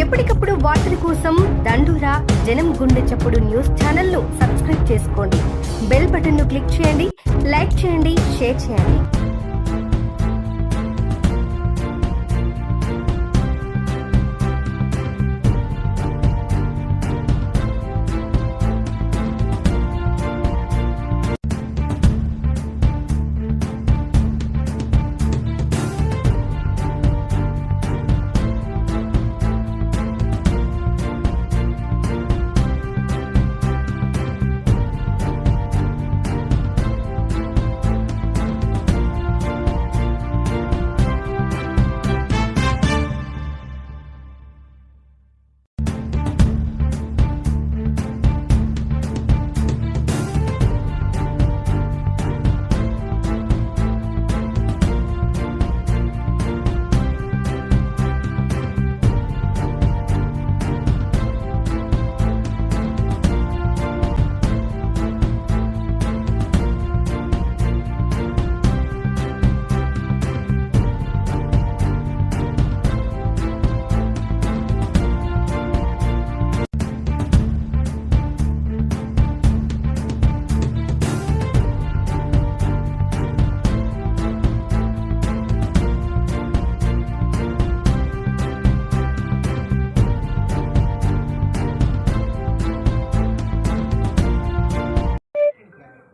ఎప్పటికప్పుడు వార్తల కోసం దండూరా జనం గుండె చప్పుడు న్యూస్ ఛానల్ను సబ్స్క్రైబ్ చేసుకోండి. బెల్ బటన్ను క్లిక్ చేయండి, లైక్ చేయండి, షేర్ చేయండి.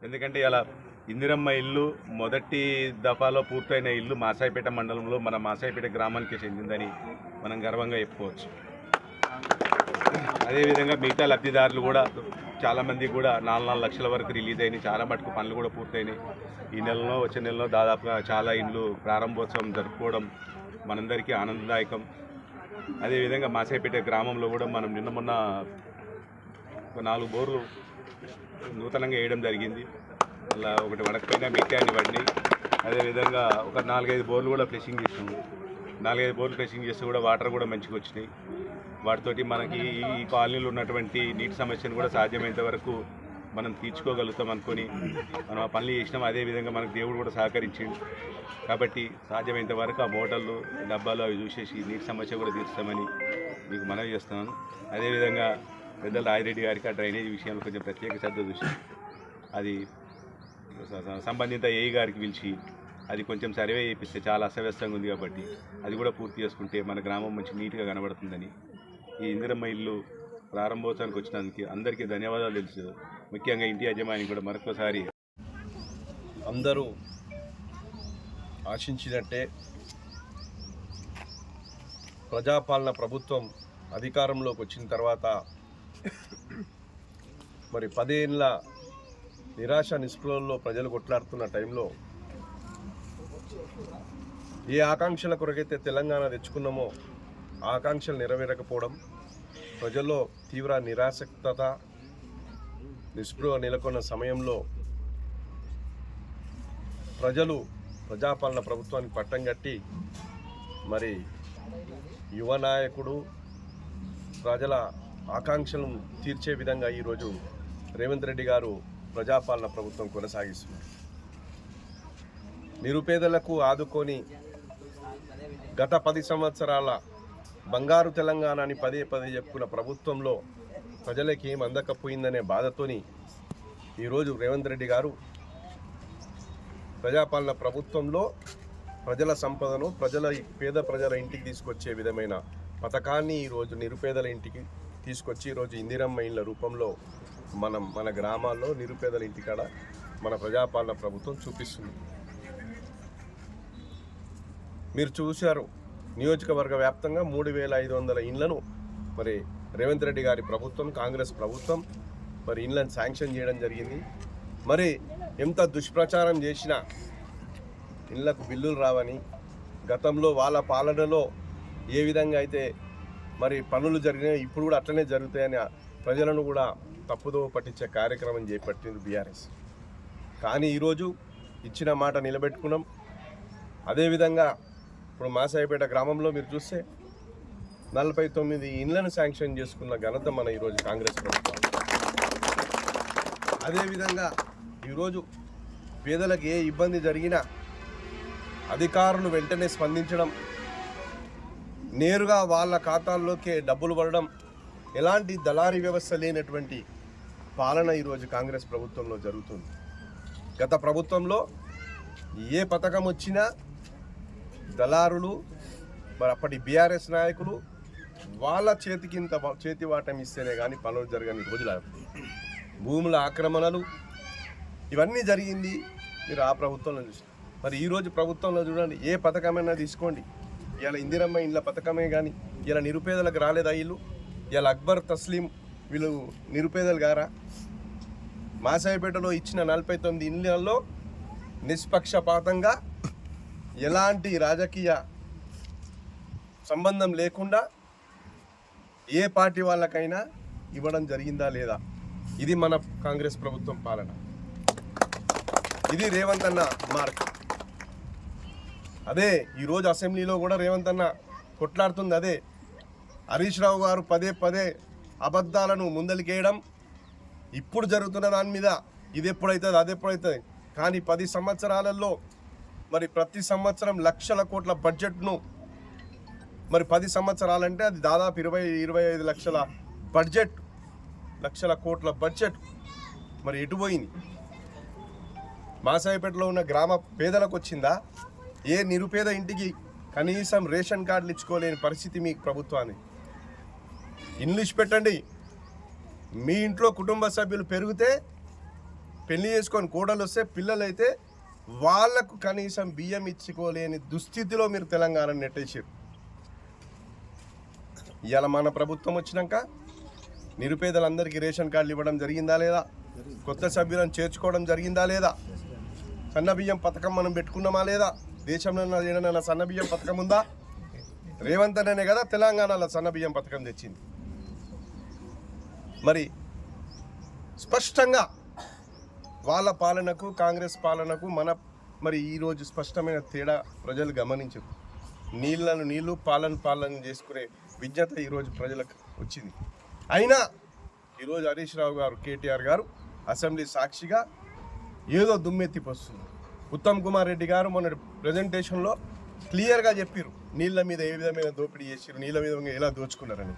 ఎందుకంటే ఇలా ఇందిరమ్మ ఇల్లు మొదటి దఫాలో పూర్తయిన ఇల్లు మాసాయిపేట మండలంలో మన మాసాయిపేట గ్రామానికి చెందిందని మనం గర్వంగా చెప్పుకోవచ్చు. అదేవిధంగా మిగతా లబ్ధిదారులు కూడా చాలామంది కూడా 4 లక్షల వరకు రిలీజ్ అయినాయి. చాలా మటుకు పనులు కూడా పూర్తయినాయి. ఈ నెలలో వచ్చే నెలలో దాదాపుగా చాలా ఇళ్ళు ప్రారంభోత్సవం జరుపుకోవడం మనందరికీ ఆనందదాయకం. అదేవిధంగా మాసాయిపేట గ్రామంలో కూడా మనం నిన్న మొన్న ఒక 4 బోర్లు నూతనంగా వేయడం జరిగింది. అలా ఒకటి వడకపోయినా మిగతా అని పడినాయి. అదేవిధంగా ఒక 4-5 బోర్లు కూడా ఫ్లెషింగ్ చేసినాము. 4-5 బోర్లు ఫ్లెషింగ్ చేస్తే కూడా వాటర్ కూడా మంచిగా వచ్చినాయి. వాటితోటి మనకి ఈ కాలనీలో ఉన్నటువంటి నీటి సమస్యను కూడా సాధ్యమైనంత వరకు మనం తీర్చుకోగలుగుతాం అనుకొని మనం ఆ పనులు చేసినాం. అదేవిధంగా మనకు దేవుడు కూడా సహకరించింది కాబట్టి సాధ్యమైనంత వరకు ఆ మోటార్లు డబ్బాలు అవి చూసేసి నీటి సమస్య కూడా తీర్చామని మీకు మనవి చేస్తున్నాను. అదేవిధంగా పెద్దల రాజిరెడ్డి గారికి ఆ డ్రైనేజ్ విషయంలో కొంచెం ప్రత్యేక శ్రద్ధ చూసి అది సంబంధిత ఏఈ గారికి పిలిచి అది కొంచెం సర్వే చేపిస్తే చాలా అస్తవ్యస్తంగా ఉంది కాబట్టి అది కూడా పూర్తి చేసుకుంటే మన గ్రామం మంచి నీట్గా కనబడుతుందని ఈ ఇందిరమ్మ ఇల్లు ప్రారంభోత్సవానికి వచ్చినందుకు అందరికీ ధన్యవాదాలు తెలుసు. ముఖ్యంగా ఇంటి యజమాని కూడా మరొకసారి అందరూ ఆశించినట్టే ప్రజాపాలన ప్రభుత్వం అధికారంలోకి వచ్చిన తర్వాత మరి 10 ఏళ్ళ నిరాశ నిస్పృహల్లో ప్రజలు కొట్లాడుతున్న టైంలో ఏ ఆకాంక్షల కొరకైతే తెలంగాణ తెచ్చుకున్నామో ఆ ఆకాంక్షలు నెరవేరకపోవడం, ప్రజల్లో తీవ్ర నిరాసక్తత నిస్పృహ నెలకొన్న సమయంలో ప్రజలు ప్రజాపాలన ప్రభుత్వానికి పట్టం కట్టి మరి యువ నాయకుడు ప్రజల ఆకాంక్షలను తీర్చే విధంగా ఈరోజు రేవంత్ రెడ్డి గారు ప్రజాపాలన ప్రభుత్వం కొనసాగిస్తున్నారు. నిరుపేదలకు ఆదుకొని గత 10 సంవత్సరాల బంగారు తెలంగాణని పదే చెప్పుకున్న ప్రభుత్వంలో ప్రజలకి ఏం అందకపోయిందనే బాధతోని ఈరోజు రేవంత్ రెడ్డి గారు ప్రజాపాలన ప్రభుత్వంలో ప్రజల సంపదను పేద ప్రజల ఇంటికి తీసుకొచ్చే విధమైన పథకాన్ని ఈరోజు నిరుపేదల ఇంటికి తీసుకొచ్చి ఈరోజు ఇందిరమ్మ ఇళ్ళ రూపంలో మన గ్రామాల్లో నిరుపేదల ఇంటికాడ మన ప్రజాపాలన ప్రభుత్వం చూపిస్తుంది. మీరు చూశారు, నియోజకవర్గ వ్యాప్తంగా 3500 ఇండ్లను మరి రేవంత్ రెడ్డి గారి ప్రభుత్వం, కాంగ్రెస్ ప్రభుత్వం మరి ఇండ్లను శాంక్షన్ చేయడం జరిగింది. మరి ఎంత దుష్ప్రచారం చేసినా ఇండ్లకు బిల్లులు రావని, గతంలో వాళ్ళ పాలనలో ఏ విధంగా అయితే మరి పనులు జరిగినాయి ఇప్పుడు కూడా అట్లనే జరుగుతాయని ప్రజలను కూడా తప్పుదో పట్టించే కార్యక్రమం చేపట్టింది బీఆర్ఎస్. కానీ ఈరోజు ఇచ్చిన మాట నిలబెట్టుకున్నాం. అదేవిధంగా ఇప్పుడు మాసాయిపేట గ్రామంలో మీరు చూస్తే 49 ఇండ్లను శాంక్షన్ చేసుకున్న ఘనత మన ఈరోజు కాంగ్రెస్ ప్రభుత్వం. అదేవిధంగా ఈరోజు పేదలకు ఏ ఇబ్బంది జరిగినా అధికారులు వెంటనే స్పందించడం, నేరుగా వాళ్ళ ఖాతాల్లోకే డబ్బులు పడడం, ఎలాంటి దళారీ వ్యవస్థ లేనటువంటి పాలన ఈరోజు కాంగ్రెస్ ప్రభుత్వంలో జరుగుతుంది. గత ప్రభుత్వంలో ఏ పథకం వచ్చినా దళారులు, మరి అప్పటి బీఆర్ఎస్ నాయకులు వాళ్ళ చేతి వాటం ఇస్తేనే కానీ పనులు జరగని రోజులు. భూముల ఆక్రమణలు ఇవన్నీ జరిగింది మీరు ఆ ప్రభుత్వంలో చూసి. మరి ఈరోజు ప్రభుత్వంలో చూడండి, ఏ పథకమైనా తీసుకోండి. ఇలా ఇందిరమ్మ ఇండ్ల పథకమే కానీ ఇలా నిరుపేదలకు రాలేదా ఇల్లు? ఇలా అక్బర్ తస్లీం వీళ్ళు నిరుపేదలు గారా? మాసాయిపేటలో ఇచ్చిన 49 ఇళ్లలో నిష్పక్షపాతంగా ఎలాంటి రాజకీయ సంబంధం లేకుండా ఏ పార్టీ వాళ్ళకైనా ఇవ్వడం జరిగిందా లేదా? ఇది మన కాంగ్రెస్ ప్రభుత్వం పాలన. ఇది రేవంత్ అన్న మార్క్. అదే ఈరోజు అసెంబ్లీలో కూడా రేవంత్ అన్న కొట్లాడుతుంది అదే. హరీష్ రావు గారు పదే పదే అబద్ధాలను ముందలికేయడం, ఇప్పుడు జరుగుతున్న దాని మీద ఇది ఎప్పుడైతుంది అది ఎప్పుడైతుంది. కానీ 10 సంవత్సరాలలో మరి ప్రతి సంవత్సరం లక్షల కోట్ల బడ్జెట్ను, మరి 10 సంవత్సరాలంటే అది దాదాపు 20-25 లక్షల బడ్జెట్, లక్షల కోట్ల బడ్జెట్ మరి ఎటుపోయింది? మాసాయిపేటలో ఉన్న గ్రామ పేదలకు వచ్చిందా? ఏ నిరుపేద ఇంటికి కనీసం రేషన్ కార్డులు ఇచ్చుకోలేని పరిస్థితి మీ ప్రభుత్వాన్ని. ఇంగ్లీష్ పెట్టండి. మీ ఇంట్లో కుటుంబ సభ్యులు పెరిగితే, పెళ్లి చేసుకొని కోడలు వస్తే, పిల్లలైతే వాళ్లకు కనీసం బియ్యం ఇచ్చుకోలేని దుస్థితిలో మీరు తెలంగాణను నెట్టేసారు. ఇవాళ మన ప్రభుత్వం వచ్చినాక నిరుపేదలందరికీ రేషన్ కార్డులు ఇవ్వడం జరిగిందా లేదా? కొత్త సభ్యులను చేర్చుకోవడం జరిగిందా లేదా? సన్నబియ్యం పథకం మనం పెట్టుకున్నామా లేదా? దేశంలో ఏదైనా సన్నబియ్యం పథకం ఉందా? రేవంత్ అనే కదా తెలంగాణలో సన్నబియ్యం పథకం తెచ్చింది. మరి స్పష్టంగా వాళ్ళ పాలనకు కాంగ్రెస్ పాలనకు మరి ఈరోజు స్పష్టమైన తేడా ప్రజలు గమనించరు. నీళ్లను నీళ్లు, పాలన చేసుకునే విజ్ఞత ఈరోజు ప్రజలకు వచ్చింది. అయినా ఈరోజు హరీష్ రావు గారు, కేటీఆర్ గారు అసెంబ్లీ సాక్షిగా ఏదో దుమ్మెత్తిపోస్తుంది. ఉత్తమ్ కుమార్ రెడ్డి గారు మొన్న ప్రజెంటేషన్లో క్లియర్గా చెప్పారు నీళ్ళ మీద ఏ విధమైన దోపిడీ చేసారు, నీళ్ళ మీద ఎలా దోచుకున్నారని.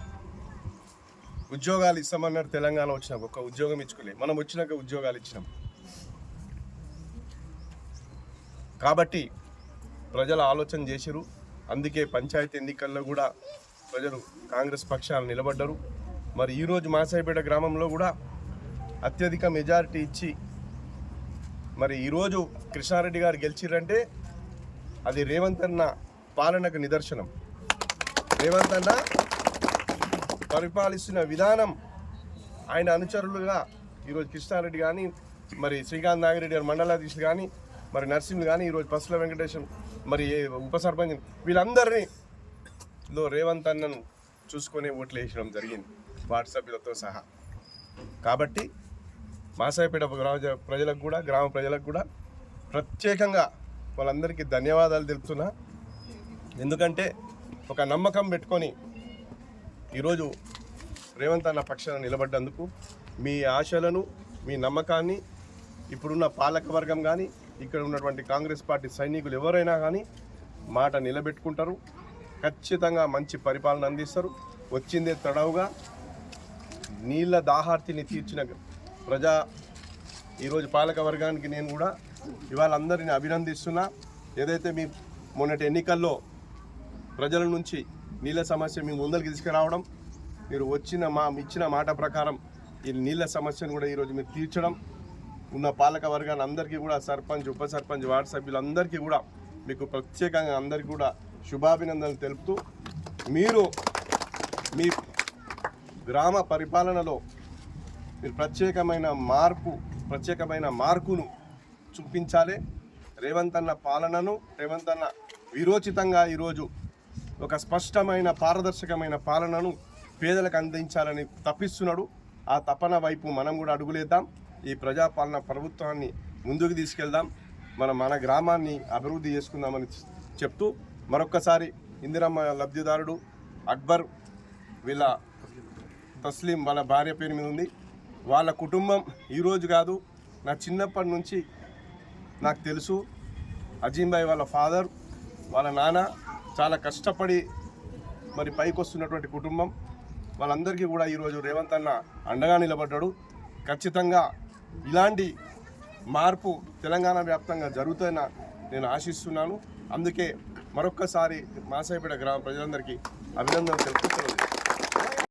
ఉద్యోగాలు ఇస్తామన్నారు. తెలంగాణ వచ్చినాక ఒక్క ఉద్యోగం ఇచ్చుకోలే. మనం వచ్చినాక ఉద్యోగాలు ఇచ్చినాం. కాబట్టి ప్రజలు ఆలోచన చేశారు. అందుకే పంచాయతీ ఎన్నికల్లో కూడా ప్రజలు కాంగ్రెస్ పక్షాలు నిలబడ్డారు. మరి ఈరోజు మాసాయిపేట గ్రామంలో కూడా అత్యధిక మెజారిటీ ఇచ్చి మరి ఈరోజు కృష్ణారెడ్డి గారు గెలిచిరంటే అది రేవంత్ అన్న పాలనకు నిదర్శనం. రేవంత్ అన్న పరిపాలిస్తున్న విధానం, ఆయన అనుచరులుగా ఈరోజు కృష్ణారెడ్డి కానీ, మరి శ్రీకాంత్ నాగిరెడ్డి గారు మండలాధీశులు కానీ, మరి నర్సింహులు కానీ, ఈరోజు పసుల వెంకటేశం, మరి ఉప సర్పంచ్, వీళ్ళందరిలో రేవంత్ అన్నను చూసుకునే ఓట్లు వేసడం జరిగింది, వార్డు సభ్యులతో సహా. కాబట్టి మాసాయిపేట ప్రజలకు కూడా, గ్రామ ప్రజలకు కూడా ప్రత్యేకంగా వాళ్ళందరికీ ధన్యవాదాలు తెలుపుతున్నా. ఎందుకంటే ఒక నమ్మకం పెట్టుకొని ఈరోజు రేవంత్ అన్న పక్షాన నిలబడ్డందుకు మీ ఆశలను, మీ నమ్మకాన్ని ఇప్పుడున్న పాలకవర్గం కానీ, ఇక్కడ ఉన్నటువంటి కాంగ్రెస్ పార్టీ సైనికులు ఎవరైనా కానీ మాట నిలబెట్టుకుంటారు. ఖచ్చితంగా మంచి పరిపాలన అందిస్తారు. వచ్చిందే తడవుగా నీళ్ళ దాహార్తిని తీర్చిన ఈరోజు పాలక వర్గానికి నేను కూడా ఇవాళ అందరిని అభినందిస్తున్నా. ఏదైతే మీ మొన్నటి ఎన్నికల్లో ప్రజల నుంచి నీళ్ళ సమస్య మీ ముందరికి తీసుకురావడం, మీరు ఇచ్చిన మాట ప్రకారం ఈ నీళ్ళ సమస్యను కూడా ఈరోజు మీరు తీర్చడం, ఉన్న పాలక వర్గాన్ని అందరికీ కూడా సర్పంచ్, ఉప సర్పంచ్, వార్డు సభ్యులందరికీ కూడా మీకు ప్రత్యేకంగా అందరికీ కూడా శుభాభినందనలు తెలుపుతూ, మీరు మీ గ్రామ పరిపాలనలో మీరు ప్రత్యేకమైన మార్కును చూపించాలి. రేవంత్ అన్న పాలనను, రేవంత్ అన్న విరోచితంగా ఈరోజు ఒక స్పష్టమైన పారదర్శకమైన పాలనను పేదలకు అందించాలని తప్పిస్తున్నాడు. ఆ తపన వైపు మనం కూడా అడుగులేద్దాం. ఈ ప్రజాపాలన ప్రభుత్వాన్ని ముందుకు తీసుకెళ్దాం. మన గ్రామాన్ని అభివృద్ధి చేసుకుందామని చెప్తూ మరొక్కసారి ఇందిరమ్మ లబ్ధిదారుడు అక్బర్, వీళ్ళ తస్లీం వాళ్ళ భార్య పేరు మీద ఉంది. వాళ్ళ కుటుంబం ఈరోజు కాదు, నా చిన్నప్పటి నుంచి నాకు తెలుసు. అజీంబాయ్ వాళ్ళ ఫాదర్, వాళ్ళ నాన్న చాలా కష్టపడి మరి పైకి వస్తున్నటువంటి కుటుంబం వాళ్ళందరికీ కూడా ఈరోజు రేవంత్ అన్న అండగా నిలబడ్డాడు. ఖచ్చితంగా ఇలాంటి మార్పు తెలంగాణ వ్యాప్తంగా జరుగుతుందని నేను ఆశిస్తున్నాను. అందుకే మరొక్కసారి మాసాయిపేట గ్రామ ప్రజలందరికీ అభినందనలు తెలుపుతున్నాను.